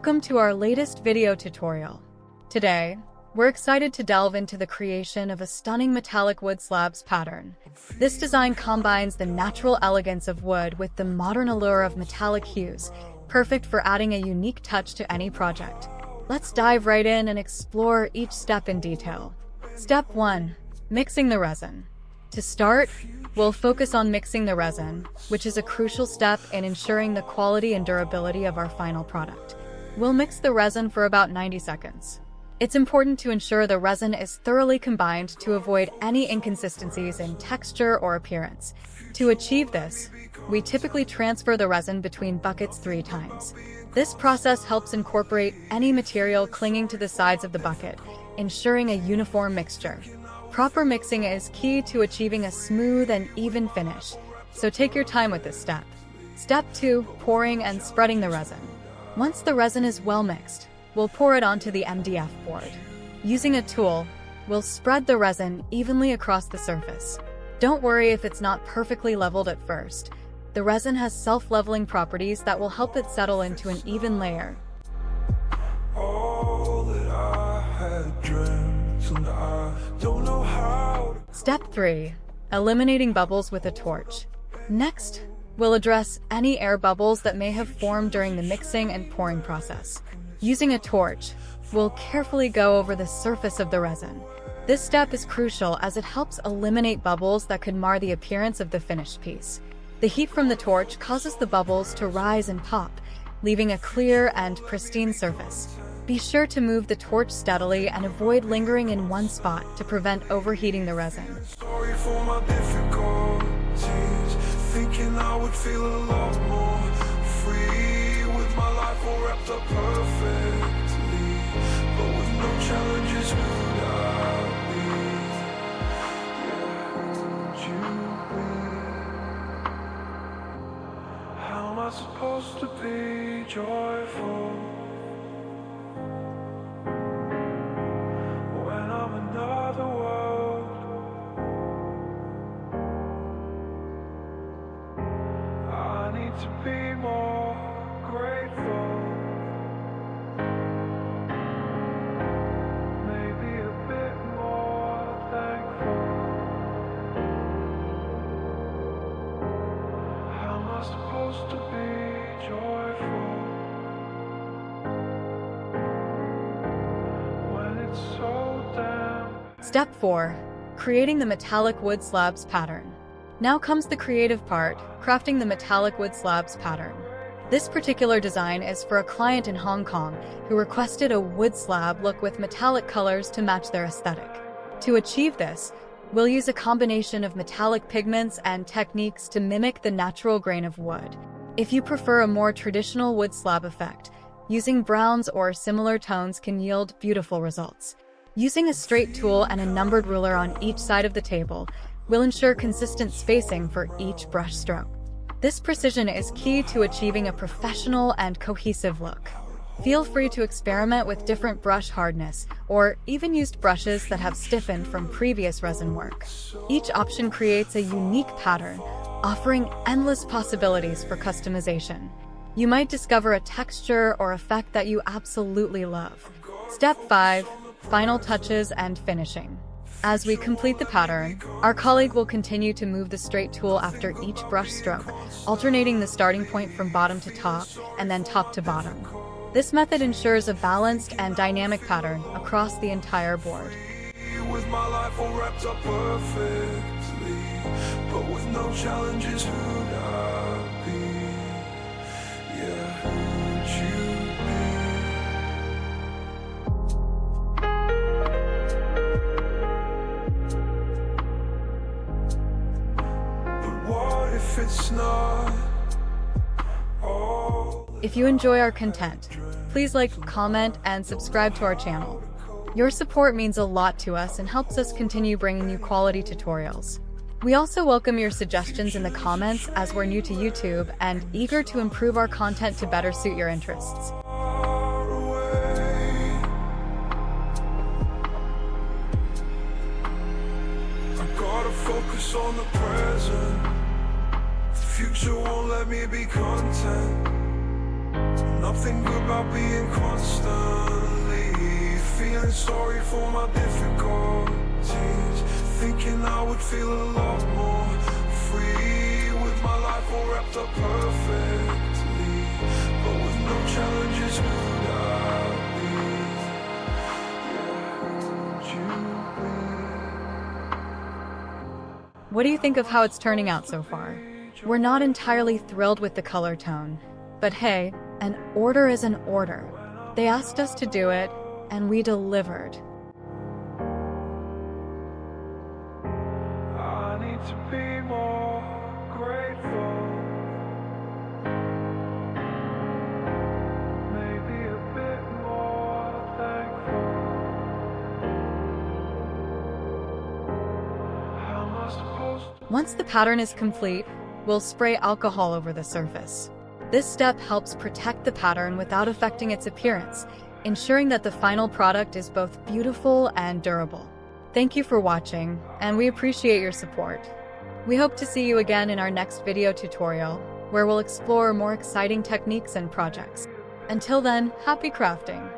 Welcome to our latest video tutorial. Today, we're excited to delve into the creation of a stunning metallic wood slabs pattern. This design combines the natural elegance of wood with the modern allure of metallic hues, perfect for adding a unique touch to any project. Let's dive right in and explore each step in detail. Step 1. Mixing the resin. To start, we'll focus on mixing the resin, which is a crucial step in ensuring the quality and durability of our final product. We'll mix the resin for about 90 seconds. It's important to ensure the resin is thoroughly combined to avoid any inconsistencies in texture or appearance. To achieve this, we typically transfer the resin between buckets 3 times. This process helps incorporate any material clinging to the sides of the bucket, ensuring a uniform mixture. Proper mixing is key to achieving a smooth and even finish, so take your time with this step. Step 2. Pouring and spreading the resin. Once the resin is well mixed, we'll pour it onto the MDF board. Using a tool, we'll spread the resin evenly across the surface. Don't worry if it's not perfectly leveled at first. The resin has self-leveling properties that will help it settle into an even layer. All that I had dreamt, and I don't know how. Step 3. Eliminating bubbles with a torch. Next, we'll address any air bubbles that may have formed during the mixing and pouring process. Using a torch, we'll carefully go over the surface of the resin. This step is crucial as it helps eliminate bubbles that could mar the appearance of the finished piece. The heat from the torch causes the bubbles to rise and pop, leaving a clear and pristine surface. Be sure to move the torch steadily and avoid lingering in one spot to prevent overheating the resin. Sorry for my difficulties, thinking I would feel a lot more free with my life all wrapped up perfectly, but with no challenges, who'd I be? Yeah, who'd you be? How am I supposed to be joyful when I'm in another world? I need to be more grateful, maybe a bit more thankful. How am I supposed to be joyful when it's so damn. Step 4. Creating the metallic wood slabs pattern. Now comes the creative part, crafting the metallic wood slabs pattern. This particular design is for a client in Hong Kong who requested a wood slab look with metallic colors to match their aesthetic. To achieve this, we'll use a combination of metallic pigments and techniques to mimic the natural grain of wood. If you prefer a more traditional wood slab effect, using browns or similar tones can yield beautiful results. Using a straight tool and a numbered ruler on each side of the table, will ensure consistent spacing for each brush stroke. This precision is key to achieving a professional and cohesive look. Feel free to experiment with different brush hardness, or even used brushes that have stiffened from previous resin work. Each option creates a unique pattern, offering endless possibilities for customization. You might discover a texture or effect that you absolutely love. Step 5. Final touches and finishing. As we complete the pattern, our colleague will continue to move the straight tool after each brush stroke, alternating the starting point from bottom to top and then top to bottom. This method ensures a balanced and dynamic pattern across the entire board. With my life all wrapped up perfectly, but with no challenges, who'd I be? Yeah, who'd you be? If it's not all. If you enjoy our content, please like, comment, and subscribe to our channel. Your support means a lot to us and helps us continue bringing you quality tutorials. We also welcome your suggestions in the comments as we're new to YouTube and eager to improve our content to better suit your interests. Focus on the present. The future won't let me be content. No Something good about being constantly feeling sorry for my difficulties, thinking I would feel a lot more free with my life all wrapped up perfectly. But with no challenges, who'd I be? Yeah, who'd you be? What do you think of how it's turning out so far? We're not entirely thrilled with the color tone, but hey, an order is an order. They asked us to do it, and we delivered. I need to be more grateful, maybe a bit more thankful. How am I supposed to? Once the pattern is complete, we'll spray alcohol over the surface. This step helps protect the pattern without affecting its appearance, ensuring that the final product is both beautiful and durable. Thank you for watching, and we appreciate your support. We hope to see you again in our next video tutorial, where we'll explore more exciting techniques and projects. Until then, happy crafting!